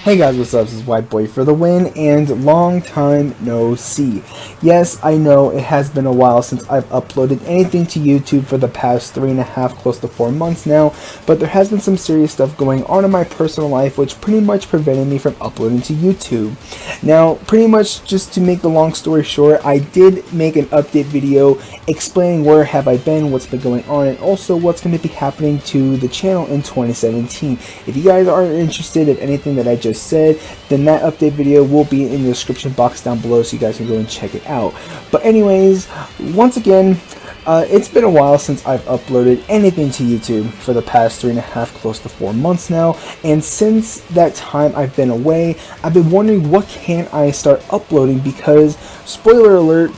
Hey guys, what's up? This is White Boy for the win, and long time no see. Yes, I know it has been a while since I've uploaded anything to YouTube for the past 3.5, close to 4 months now, but there has been some serious stuff going on in my personal life which pretty much prevented me from uploading to YouTube. Now, pretty much just to make the long story short, I did make an update video explaining where have I been, what's been going on, and also what's going to be happening to the channel in 2017. If you guys are interested in anything that I just said, then that update video will be in the description box down below so you guys can go and check it out. But anyways, once again, it's been a while since I've uploaded anything to YouTube for the past 3.5, close to 4 months now, and since that time I've been away, I've been wondering what can I start uploading because, spoiler alert,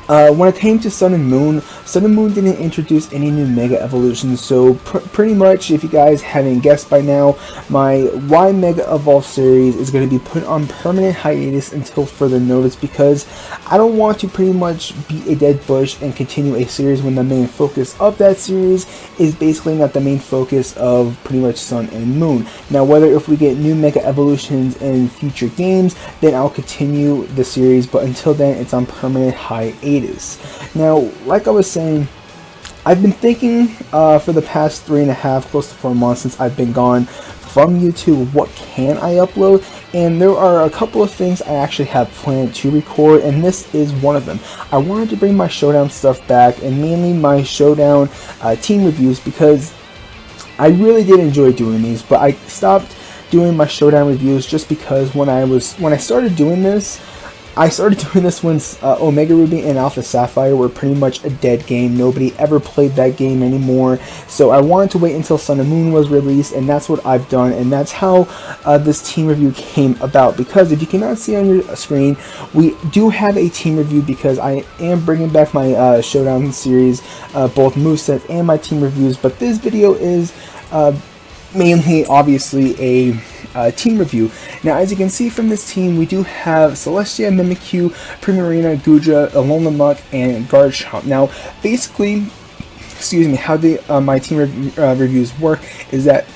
when it came to Sun and Moon didn't introduce any new Mega Evolutions, so pretty much, if you guys haven't guessed by now, my Y Mega Evolve series is going to be put on permanent hiatus until further notice because I don't want to pretty much beat a dead bush and continue a series when the main focus of that series is basically not the main focus of pretty much Sun and Moon. Now, whether if we get new Mega Evolutions in future games, then I'll continue the series, but until then, it's on permanent hiatus. Now, like I was saying, I've been thinking for the past 3.5, close to 4 months since I've been gone from YouTube, what can I upload? And there are a couple of things I actually have planned to record, and this is one of them. I wanted to bring my Showdown stuff back, and mainly my Showdown team reviews, because I really did enjoy doing these, but I stopped doing my Showdown reviews just because when I started doing this, when Omega Ruby and Alpha Sapphire were pretty much a dead game. Nobody ever played that game anymore. So I wanted to wait until Sun and Moon was released, and that's what I've done. And that's how this team review came about. Because if you cannot see on your screen, we do have a team review because I am bringing back my Showdown series, both movesets and my team reviews. But this video is mainly, obviously, a team review. Now, as you can see from this team, we do have Celesteela, Mimikyu, Primarina, Gudra, Alolan, and Garchomp. Now, basically, how my team reviews work is that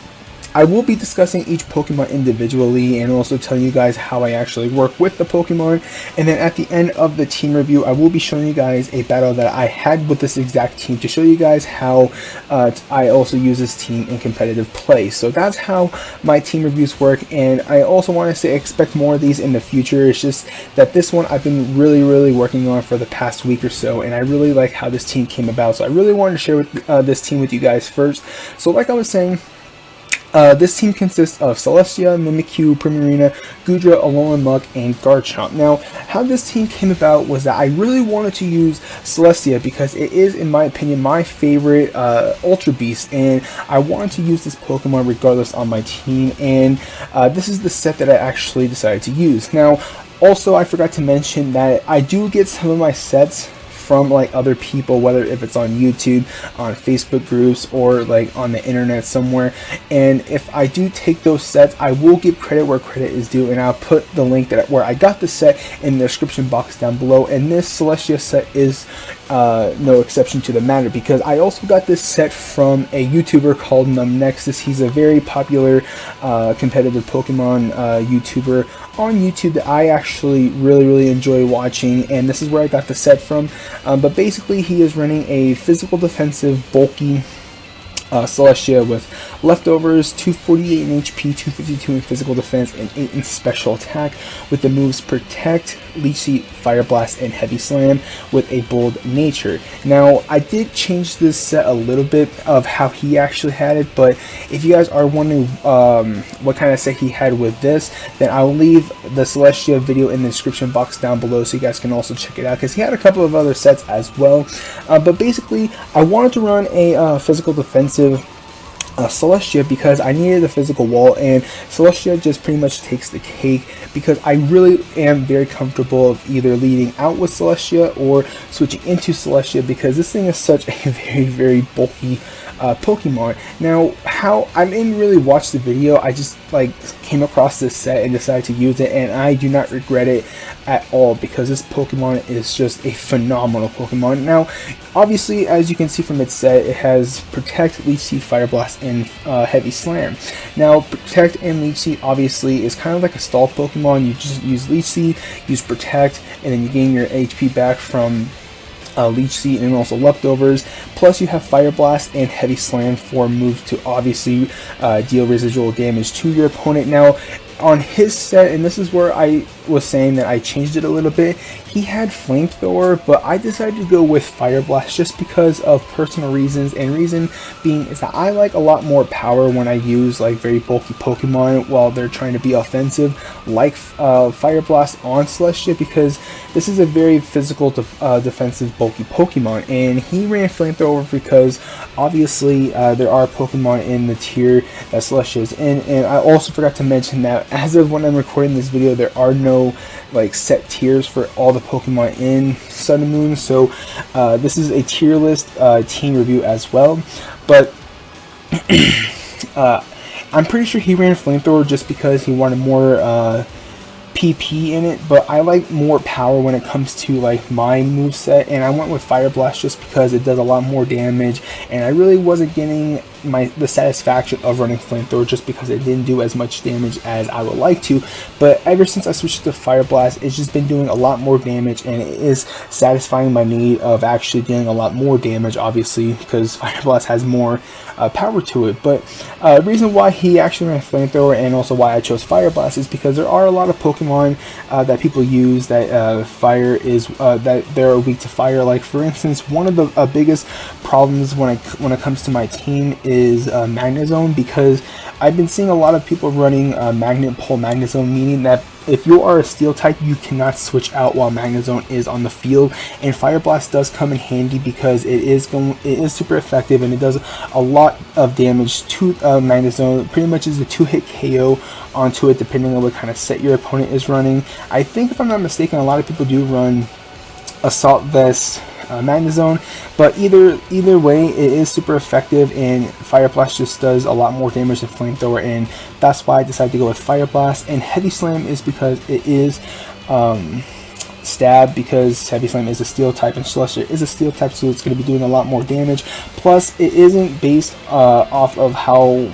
I will be discussing each Pokemon individually and also telling you guys how I actually work with the Pokemon, and then at the end of the team review I will be showing you guys a battle that I had with this exact team to show you guys how I also use this team in competitive play. So that's how my team reviews work, and I also want to say expect more of these in the future. It's just that this one I've been really working on for the past week or so, and I really like how this team came about, so I really wanted to share this team with you guys first. So like I was saying, this team consists of Celesteela, Mimikyu, Primarina, Gudra, Alolan, and Garchomp. Now, how this team came about was that I really wanted to use Celesteela because it is, in my opinion, my favorite Ultra Beast, and I wanted to use this Pokemon regardless on my team, and this is the set that I actually decided to use. Now, also, I forgot to mention that I do get some of my sets from like other people, whether if it's on YouTube, on Facebook groups, or like on the internet somewhere, and if I do take those sets, I will give credit where credit is due, and I'll put the link where I got the set in the description box down below. And this Celesteela set is no exception to the matter, because I also got this set from a YouTuber called Nexus. He's a very popular competitive Pokemon YouTuber on YouTube that I actually really enjoy watching, and this is where I got the set from. But basically, he is running a physical defensive bulky Celesteela with leftovers, 248 in HP, 252 in physical defense, and 8 in special attack, with the moves Protect, Leech Seed, Fire Blast, and Heavy Slam, with a bold nature. Now, I did change this set a little bit of how he actually had it, but if you guys are wondering what kind of set he had with this, then I'll leave the Celesteela video in the description box down below so you guys can also check it out, because he had a couple of other sets as well. But basically, I wanted to run a physical defensive Celesteela because I needed a physical wall, and Celesteela just pretty much takes the cake because I really am very comfortable of either leading out with Celesteela or switching into Celesteela, because this thing is such a very bulky Pokemon. Now, how I didn't really watch the video, I just like came across this set and decided to use it, and I do not regret it at all because this Pokemon is just a phenomenal Pokemon. Now, Obviously, as you can see from its set, it has Protect, Leech Seed, Fire Blast, and Heavy Slam. Now, Protect and Leech Seed obviously is kind of like a stall Pokemon. You just use Leech Seed, use Protect, and then you gain your HP back from Leech Seed and also leftovers. Plus you have Fire Blast and Heavy Slam for moves to obviously deal residual damage to your opponent. Now on his set, and this is where I was saying that I changed it a little bit, he had Flamethrower, but I decided to go with Fire Blast just because of personal reasons, and reason being is that I like a lot more power when I use like very bulky Pokemon while they're trying to be offensive, like Fire Blast on Celesteela, because this is a very physical defensive bulky Pokemon, and he ran Flamethrower because obviously there are Pokemon in the tier that Celesteela is in. And I also forgot to mention that as of when I'm recording this video, there are no like set tiers for all the Pokemon in Sun and Moon, so this is a tier list team review as well. But I'm pretty sure he ran Flamethrower just because he wanted more PP in it, but I like more power when it comes to like my moveset, and I went with Fire Blast just because it does a lot more damage, and I really wasn't getting the satisfaction of running Flamethrower just because it didn't do as much damage as I would like to. But ever since I switched to Fire Blast, it's just been doing a lot more damage, and it is satisfying my need of actually dealing a lot more damage, obviously, because Fire Blast has more power to it. But the reason why he actually ran Flamethrower and also why I chose Fire Blast is because there are a lot of Pokemon that people use that fire is that they're weak to fire. Like for instance, one of the biggest problems when it comes to my team is Magnezone, because I've been seeing a lot of people running Magnet Pull Magnezone, meaning that if you are a Steel type, you cannot switch out while Magnezone is on the field, and Fire Blast does come in handy because it is super effective, and it does a lot of damage to Magnezone. Pretty much is a 2-hit KO onto it, depending on what kind of set your opponent is running. I think, if I'm not mistaken, a lot of people do run Assault Vest Magnezone, but either way, it is super effective, and Fire Blast just does a lot more damage than Flamethrower, and that's why I decided to go with Fire Blast. And Heavy Slam is because it is stab, because Heavy Slam is a Steel type and Celesteela is a Steel type, so it's going to be doing a lot more damage. Plus it isn't based off of how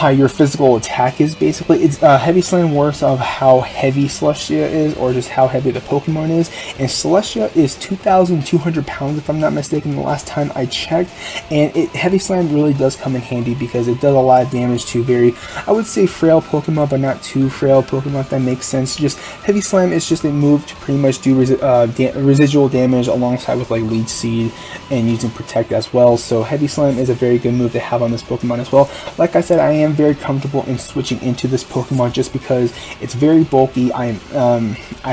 your physical attack is. Basically, it's Heavy Slam works of how heavy Celesteela is, or just how heavy the Pokemon is, and Celesteela is 2,200 pounds if I'm not mistaken the last time I checked, and Heavy Slam really does come in handy because it does a lot of damage to very, I would say, frail Pokemon, but not too frail Pokemon, if that makes sense. Just Heavy Slam is just a move to pretty much do residual damage alongside with like Leech Seed and using Protect as well, so Heavy Slam is a very good move to have on this Pokemon as well. Like I said, I am very comfortable in switching into this Pokemon just because it's very bulky. I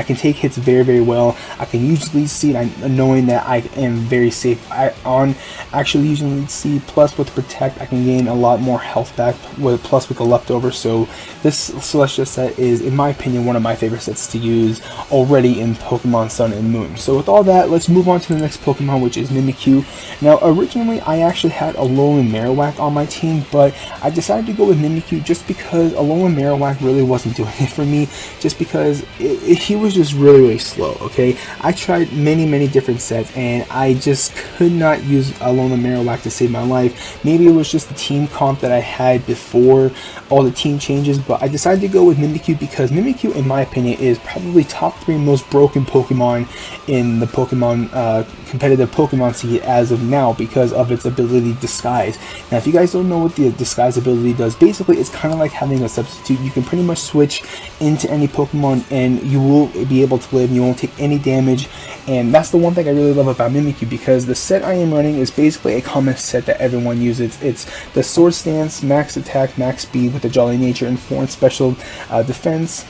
can take hits very well. I can use Leech Seed, knowing that I am very safe on actually using Leech Seed. Plus with Protect, I can gain a lot more health back with the leftover. So this Celesteela set is, in my opinion, one of my favorite sets to use already in Pokemon Sun and Moon. So with all that, let's move on to the next Pokemon, which is Mimikyu. Now originally I actually had Alolan Marowak on my team, but I decided to go with Mimikyu just because Alolan Marowak really wasn't doing it for me, just because he was just really slow. Okay, I tried many different sets and I just could not use Alolan Marowak to save my life. Maybe it was just the team comp that I had before all the team changes, but I decided to go with Mimikyu because Mimikyu, in my opinion, is probably top 3 most broken Pokemon in the Pokemon competitive Pokemon scene as of now, because of its ability Disguise. Now if you guys don't know what the Disguise ability does, basically it's kind of like having a substitute. You can pretty much switch into any Pokemon and you will be able to live, you won't take any damage, and that's the one thing I really love about Mimikyu, because the set I am running is basically a common set that everyone uses. It's the Sword Stance, max attack, max speed with the Jolly Nature, and 4 special defense,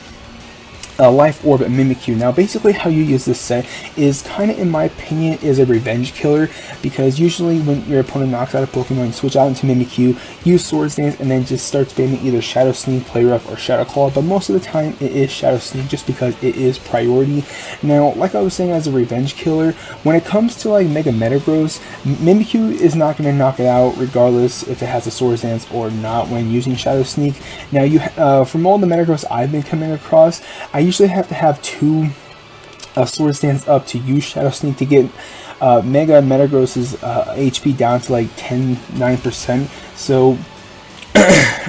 Life Orb, Mimikyu. Now basically how you use this set is kind of, in my opinion, is a revenge killer, because usually when your opponent knocks out a Pokemon, you switch out into Mimikyu, use Sword Stance, and then just start spamming either Shadow Sneak, Play Rough, or Shadow Claw, but most of the time it is Shadow Sneak just because it is priority. Now like I was saying, as a revenge killer, when it comes to like Mega Metagross, Mimikyu is not going to knock it out regardless if it has a Sword Stance or not when using Shadow Sneak. Now you from all the Metagross I've been coming across, I usually have to have 2 Sword Stance up to use Shadow Sneak to get Mega Metagross's HP down to like 9%. So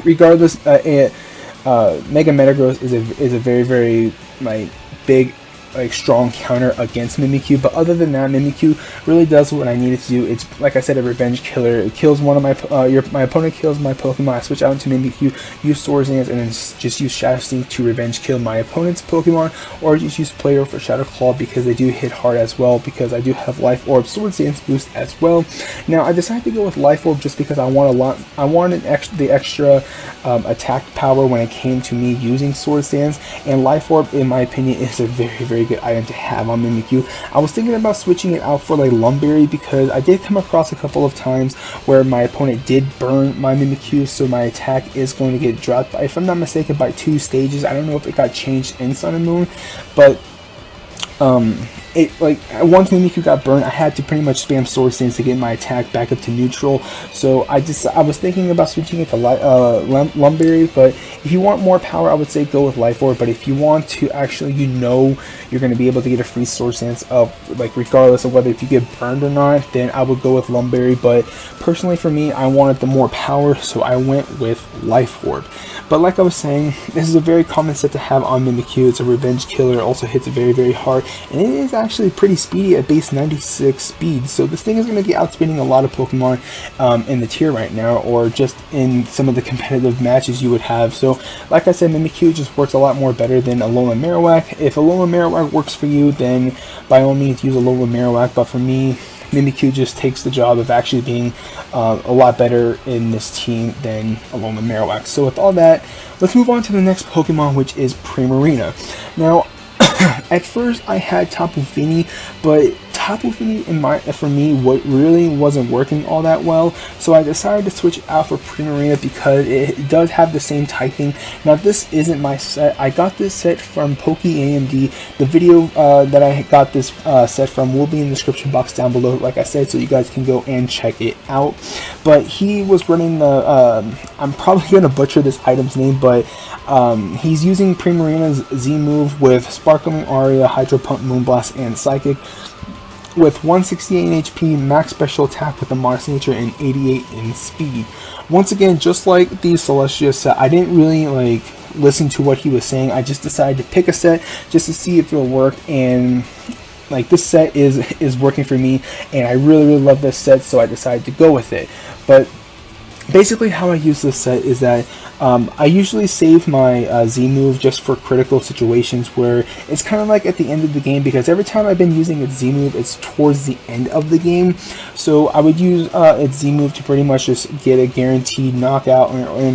regardless, Mega Metagross is a very like big, like strong counter against Mimikyu. But other than that, Mimikyu really does what I needed to do. It's like I said, a revenge killer. It kills one of my my opponent kills my Pokemon. I switch out into Mimikyu, use Swords Dance, and then just use Shadow Sneak to revenge kill my opponent's Pokemon, or just use Player for Shadow Claw because they do hit hard as well. Because I do have Life Orb Swords Dance boost as well. Now I decided to go with Life Orb just because I wanted the extra attack power when it came to me using Swords Dance, and Life Orb, in my opinion, is a very good item to have on Mimikyu. I was thinking about switching it out for like Lumberry because I did come across a couple of times where my opponent did burn my Mimikyu, so my attack is going to get dropped by, if I'm not mistaken, by 2 stages. I don't know if it got changed in Sun and Moon, but it, like, once Mimikyu got burned, I had to pretty much spam Swords Dance to get my attack back up to neutral. So I was thinking about switching it to Lumberry, but if you want more power, I would say go with Life Orb. But if you want to actually, you're going to be able to get a free Swords Dance of, like, regardless of whether if you get burned or not, then I would go with Lumberry. But personally for me, I wanted the more power, so I went with Life Orb. But like I was saying, this is a very common set to have on Mimikyu. It's a revenge killer. It also hits very hard, and it is actually pretty speedy at base 96 speed. So this thing is going to be outspeeding a lot of Pokemon in the tier right now, or just in some of the competitive matches you would have. So like I said, Mimikyu just works a lot more better than Alola Marowak. If Alola Marowak works for you, then by all means use Alola Marowak. But for me, Mimikyu just takes the job of actually being a lot better in this team than Alola Marowak. So with all that, let's move on to the next Pokemon, which is Primarina. Now, at first I had Tapu Fini, but Tapu Fini for me really wasn't working all that well, so I decided to switch it out for Primarina because it does have the same typing. Now this isn't my set. I got this set from PokeAMD. The video that I got this set from will be in the description box down below, like I said, so you guys can go and check it out. But he was running the I'm probably going to butcher this item's name, but he's using Primarina's Z move with Sparkling Aria, Hydro Pump, Moonblast, and Psychic, with 168 HP, max special attack with the Mars Nature, and 88 in speed. Once again, just like the Celesteela set, I didn't really like listen to what he was saying. I just decided to pick a set just to see if it'll work, and like this set is working for me, and I really love this set, so I decided to go with it. But basically how I use this set is that I usually save my Z move just for critical situations where it's kind of like at the end of the game, because every time I've been using its Z move, it's towards the end of the game. So I would use its Z move to pretty much just get a guaranteed knockout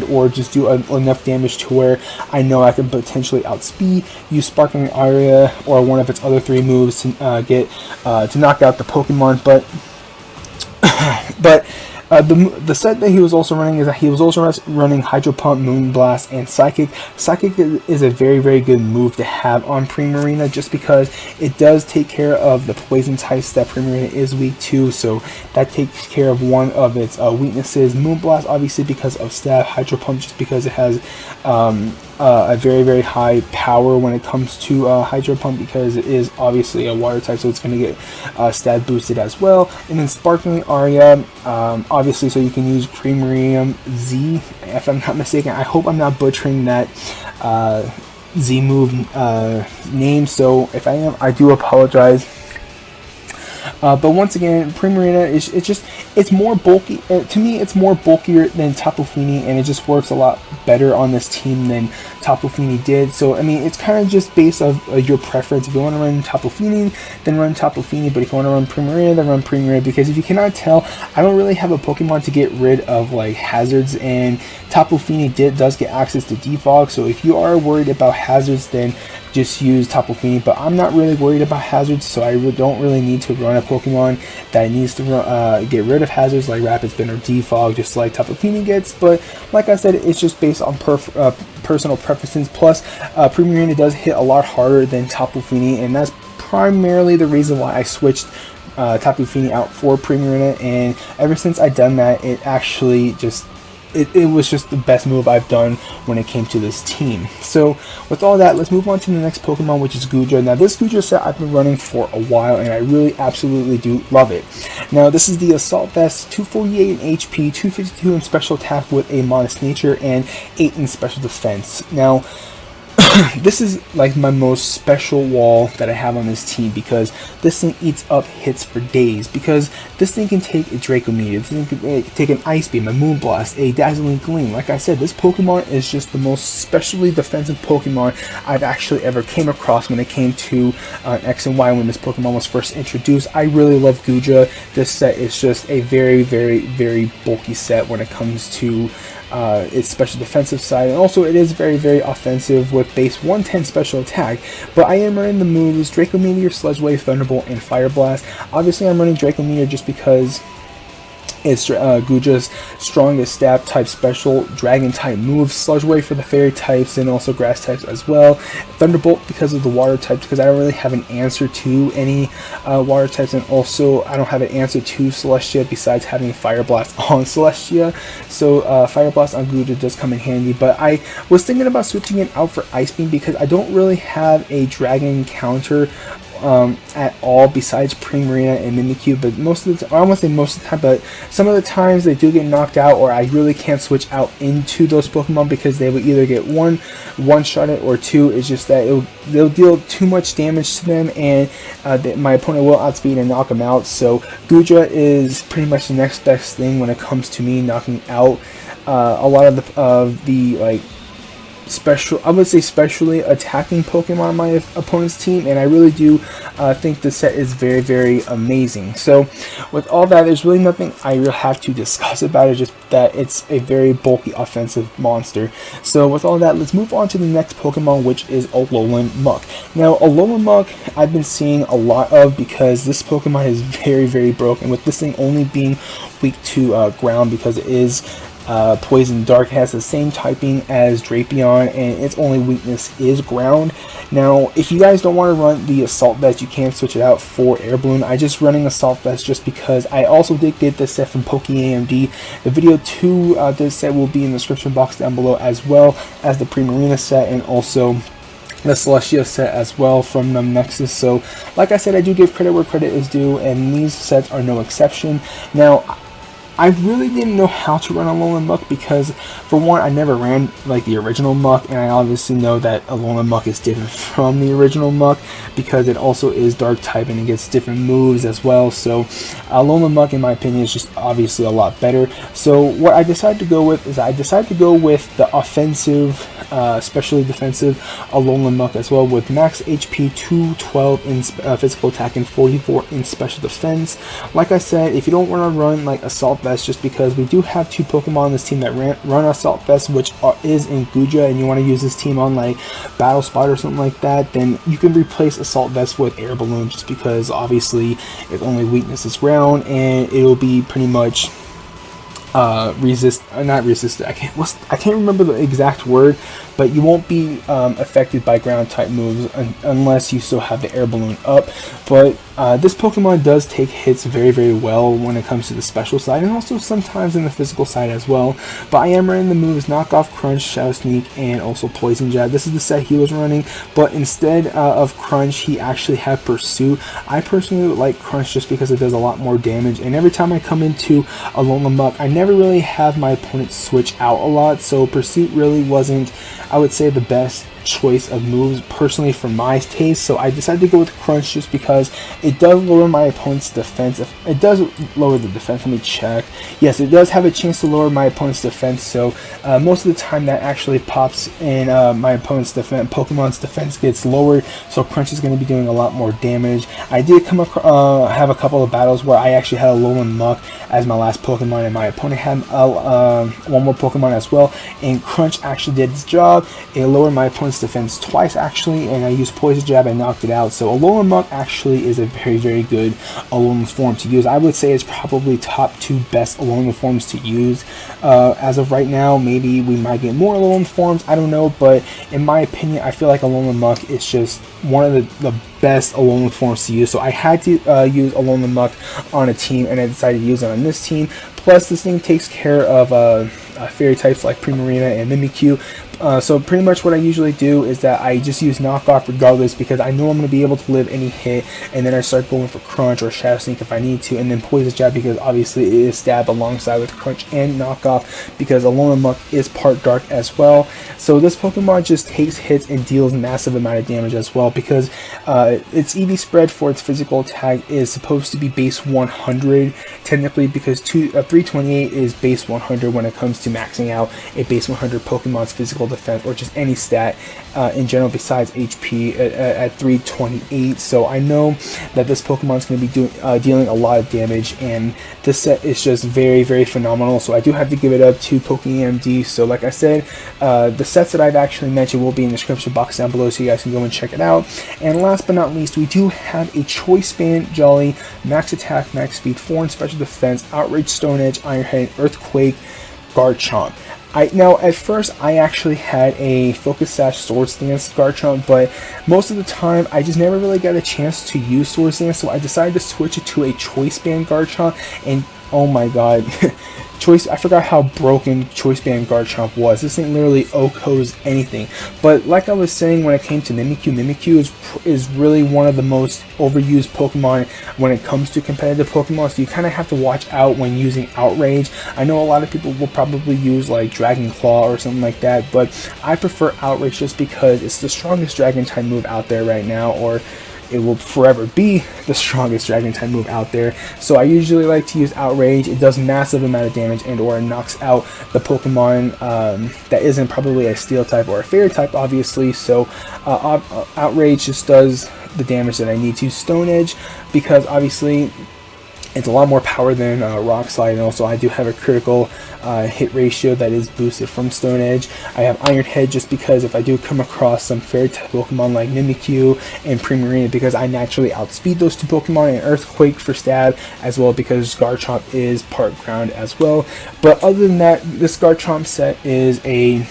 or just do enough damage to where I know I can potentially outspeed, use Sparkling Aria or one of its other 3 moves to to knock out the Pokemon. But the set that he was also running is that he was also running Hydro Pump, Moonblast, and Psychic. Psychic is a very good move to have on Primarina just because it does take care of the poison types that Primarina is weak to, so that takes care of one of its weaknesses. Moonblast obviously because of stab, Hydro Pump just because it has a very high power when it comes to Hydro Pump because it is obviously a water type, so it's going to get stat boosted as well. And then Sparkling Aria, obviously, so you can use Primarina Z, if I'm not mistaken. I hope I'm not butchering that Z move name, so if I am, I do apologize. But once again, Primarina it's more bulky. To me, it's more bulkier than Tapu Fini, and it just works a lot better on this team than Tapu Fini did. So I mean, it's kind of just based of your preference. If you want to run Tapu Fini, then run Tapu Fini. But if you want to run Primarina, then run Primarina. Because if you cannot tell, I don't really have a Pokemon to get rid of like hazards, and Tapu Fini does get access to Defog. So if you are worried about hazards, then just use Tapu Fini. But I'm not really worried about hazards, so I don't really need to run a Pokemon that needs to get rid of hazards like Rapid Spin or Defog, just like Tapu Fini gets. But like I said, it's just based on personal preferences. Plus, Primarina does hit a lot harder than Tapu Fini, and that's primarily the reason why I switched Tapu Fini out for Primarina. And ever since I done that, it actually just it was just the best move I've done when it came to this team. So with all that, let's move on to the next Pokemon, which is Guja. Now this Guja set I've been running for a while, and I really absolutely do love it. Now this is the Assault Vest, 248 in HP, 252 in special attack with a modest nature, and 8 in special defense. Now this is like my most special wall that I have on this team, because this thing eats up hits for days, because this thing can take a Draco Meteor, this thing can take an Ice Beam, a Moonblast, a Dazzling Gleam. Like I said, this Pokemon is just the most specially defensive Pokemon I've actually ever came across when it came to X and Y when this Pokemon was first introduced. I really love Guja. This set is just a very, very, very bulky set when it comes to its special defensive side, and also it is very, very offensive with base 110 special attack. But I am running the moves Draco Meteor, Sludge Wave, Thunderbolt, and Fire Blast. Obviously I'm running Draco Meteor just because it's Guja's strongest stab type special, dragon type moves, Sludge Wave for the fairy types and also grass types as well, Thunderbolt because of the water types, because I don't really have an answer to any water types, and also I don't have an answer to Celesteela besides having Fire Blast on Celesteela. So Fire Blast on Guja does come in handy, but I was thinking about switching it out for Ice Beam because I don't really have a dragon counter at all besides Primarina and Mimikyu. But most of the time, I won't say most of the time, but some of the times they do get knocked out, or I really can't switch out into those Pokemon because they will either get one shot it, or two, it's just that they'll deal too much damage to them, and my opponent will outspeed and knock them out. So Guja is pretty much the next best thing when it comes to me knocking out a lot of the like special, I would say specially attacking Pokemon on my opponent's team, and I really do think the set is very, very amazing. So with all that, there's really nothing I really have to discuss about it, just that it's a very bulky offensive monster. So with all that, let's move on to the next Pokemon, which is Alolan Muck. Now Alolan Muck I've been seeing a lot of because this Pokemon is very, very broken, with this thing only being weak to ground because it is Poison Dark. Has the same typing as Drapion, and its only weakness is ground. Now if you guys don't want to run the Assault Vest, you can switch it out for Air Balloon. I just running Assault Vest just because I also did get this set from PokeAMD. The video to this set will be in the description box down below, as well as the Primarina set and also the Celesteela set as well from Nexus. So like I said, I do give credit where credit is due, and these sets are no exception. Now I really didn't know how to run Alolan Muck because, for one, I never ran like the original Muck, and I obviously know that Alolan Muck is different from the original Muck because it also is Dark type and it gets different moves as well. So Alolan Muck, in my opinion, is just obviously a lot better. So what I decided to go with is the offensive, especially defensive Alolan Muck as well, with max HP 212 in physical attack and 44 in special defense. Like I said, if you don't want to run like Assault Vest, just because we do have two Pokemon on this team that run Assault Vest, which is in Guja, and you want to use this team on like Battle Spot or something like that, then you can replace Assault Vest with Air Balloon, just because obviously its only weakness is ground, and it'll be pretty much not resistant. I can't remember the exact word, but you won't be affected by ground type moves unless you still have the Air Balloon up. But this Pokemon does take hits very, very well when it comes to the special side, and also sometimes in the physical side as well. But I am running the moves Knock Off, Crunch, Shadow Sneak, and also Poison Jab. This is the set he was running, but instead of Crunch, he actually had Pursuit. I personally like Crunch just because it does a lot more damage, and every time I come into Alolan Muck, I never really have my opponent switch out a lot, so Pursuit really wasn't, I would say, the best choice of moves personally for my taste. So I decided to go with Crunch just because it does lower my opponent's defense. It does lower the defense. Let me check. Yes, it does have a chance to lower my opponent's defense. So most of the time that actually pops in my opponent's defense. Pokemon's defense gets lowered, so Crunch is going to be doing a lot more damage. I did come across, have a couple of battles where I actually had Alolan Muck as my last Pokemon, and my opponent had one more Pokemon as well, and Crunch actually did its job. It lowered my opponent's defense twice actually, and I used Poison Jab and knocked it out. So Alolan Muck actually is a very, very good Alolan form to use. I would say it's probably top 2 best Alolan forms to use as of right now. Maybe we might get more Alolan forms, I don't know, but in my opinion, I feel like Alolan Muck is just one of the best Alolan forms to use. So I had to use Alolan Muck on a team, and I decided to use it on this team. Plus, this thing takes care of fairy types like Primarina and Mimikyu. So pretty much what I usually do is that I just use knockoff regardless, because I know I'm going to be able to live any hit, and then I start going for Crunch or Shadow Sneak if I need to, and then Poison Jab because obviously it is stab alongside with Crunch and knockoff, because Alolan Muck is part dark as well. So this Pokemon just takes hits and deals massive amount of damage as well, because its EV spread for its physical attack is supposed to be base 100 technically, because 328 is base 100 when it comes to maxing out a base 100 Pokemon's physical defense, or just any stat in general besides HP at 328. So I know that this Pokemon is going to be dealing a lot of damage, and this set is just very, very phenomenal. So I do have to give it up to PokeMD. So like I said, the sets that I've actually mentioned will be in the description box down below, so you guys can go and check it out. And last but not least, we do have a Choice Band Jolly, max attack, max speed, 4 in special defense, Outrage, Stone Edge, Iron Head, Earthquake, Garchomp. Now, at first, I actually had a Focus Sash Sword Stance Garchomp, but most of the time, I just never really got a chance to use Sword Stance, so I decided to switch it to a Choice Band Garchomp, and oh my god, I forgot how broken Choice Band Garchomp was. This thing literally OHKOs anything. But like I was saying, when it came to Mimikyu is really one of the most overused Pokemon when it comes to competitive Pokemon, so you kind of have to watch out when using Outrage. I know a lot of people will probably use like Dragon Claw or something like that, but I prefer Outrage just because it's the strongest Dragon type move out there right now, or it will forever be the strongest Dragon type move out there. So I usually like to use Outrage. It does massive amount of damage, and or it knocks out the Pokemon that isn't probably a Steel type or a Fairy type, obviously. So Outrage just does the damage that I need to. Stone Edge, because obviously it's a lot more power than Rock Slide, and also I do have a critical hit ratio that is boosted from Stone Edge. I have Iron Head just because if I do come across some Fairy type Pokemon like Mimikyu and Primarina, because I naturally outspeed those two Pokemon, and Earthquake for stab as well because Garchomp is part ground as well. But other than that, this Garchomp set is a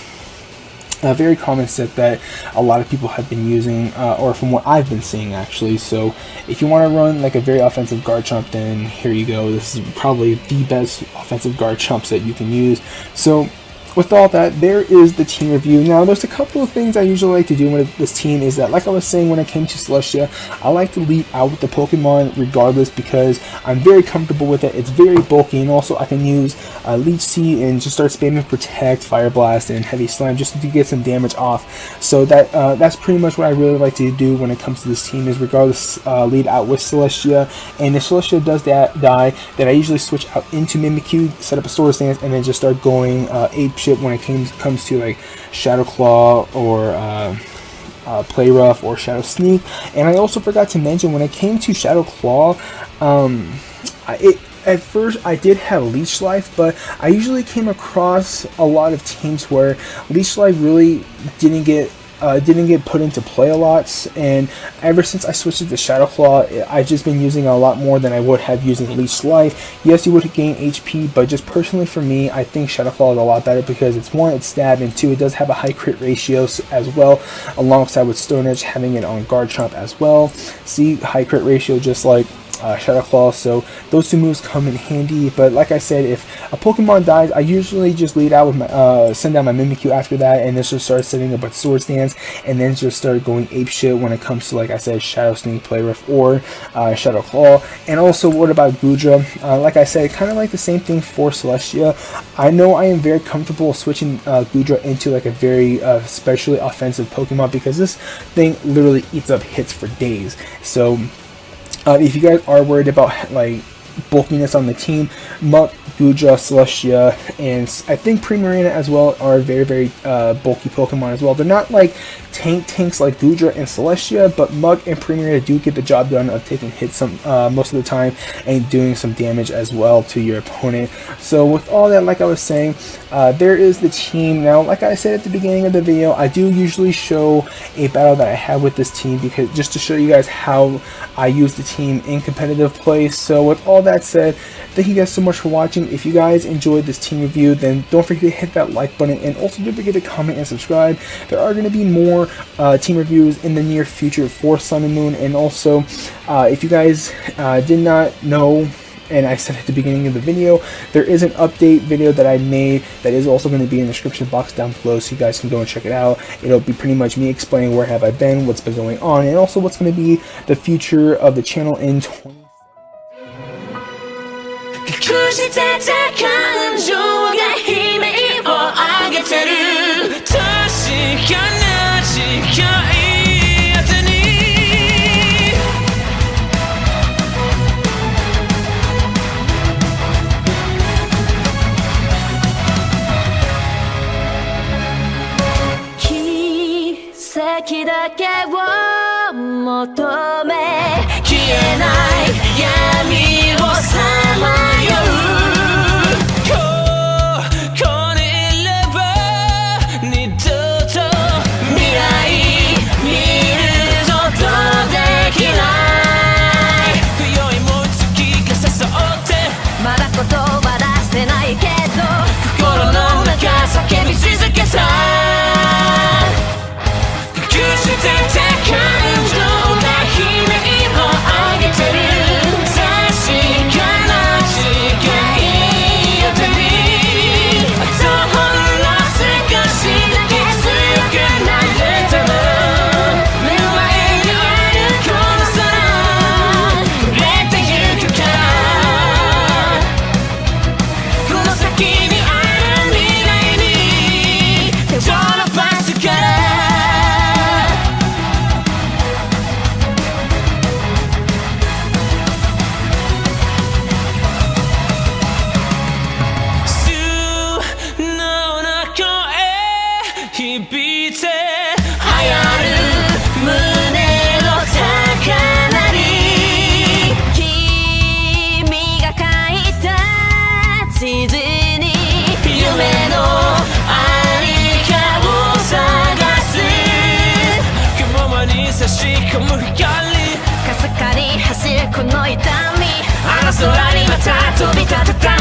very common set that a lot of people have been using, or from what I've been seeing actually. So if you want to run like a very offensive Garchomp, then here you go. This is probably the best offensive Garchomp set you can use. So with all that, there is the team review. Now, there's a couple of things I usually like to do with this team is that, like I was saying when it came to Celesteela, I like to lead out with the Pokemon regardless because I'm very comfortable with it. It's very bulky, and also I can use Leech Seed and just start spamming Protect, Fire Blast, and Heavy Slam just to get some damage off. So that's pretty much what I really like to do when it comes to this team is regardless lead out with Celesteela. And if Celesteela does die, then I usually switch out into Mimikyu, set up a Sword Stance, and then just start going 8 when it comes to like Shadow Claw or Play Rough or Shadow Sneak. And I also forgot to mention when it came to Shadow Claw, at first I did have Leech Life, but I usually came across a lot of teams where Leech Life really didn't get put into play a lot, and ever since I switched it to Shadow Claw, I've just been using it a lot more than I would have using Leech Life. Yes, you would gain HP, but just personally for me, I think Shadow Claw is a lot better because it's one, it's stab, and two, it does have a high crit ratio as well, alongside with Stone Edge having it on Garchomp as well. See, high crit ratio just like Shadow Claw, so those two moves come in handy. But like I said, if a Pokemon dies, I usually just lead out with my send out my Mimikyu after that, and then just start setting up a Sword Stance, and then just start going apeshit when it comes to, like I said, Shadow Sneak, Play Rough, or Shadow Claw. And also, what about Goodra? Like I said, kind of like the same thing for Celesteela. I know I am very comfortable switching Goodra into like a very especially offensive Pokemon because this thing literally eats up hits for days. So if you guys are worried about like bulkiness on the team, Muck, Goodra, Celesteela, and I think Primarina as well are very, very bulky Pokemon as well. They're not like tanks like Goodra and Celesteela, but Mug and Primarina do get the job done of taking hits most of the time and doing some damage as well to your opponent. So with all that, like I was saying, there is the team. Now, like I said at the beginning of the video, I do usually show a battle that I have with this team because just to show you guys how I use the team in competitive play. So with all that said, thank you guys so much for watching. If you guys enjoyed this team review, then don't forget to hit that like button, and also don't forget to comment and subscribe. There are going to be more team reviews in the near future for Sun and Moon. And also, if you guys did not know and I said at the beginning of the video, there is an update video that I made that is also going to be in the description box down below, so you guys can go and check it out. It'll be pretty much me explaining where have I been, what's been going on, and also what's going to be the future of the channel in 20.奇跡だけを求め消えない闇をさまようここにいれば二度と未来見ることできない強いもう月が誘ってまだ言葉出せないけど心の中叫び続けた響いて流行る胸の高鳴り君が書いた地図に夢のありかを探す雲間に差し込む光かすかに走るこの痛みあの空にまた飛び立てた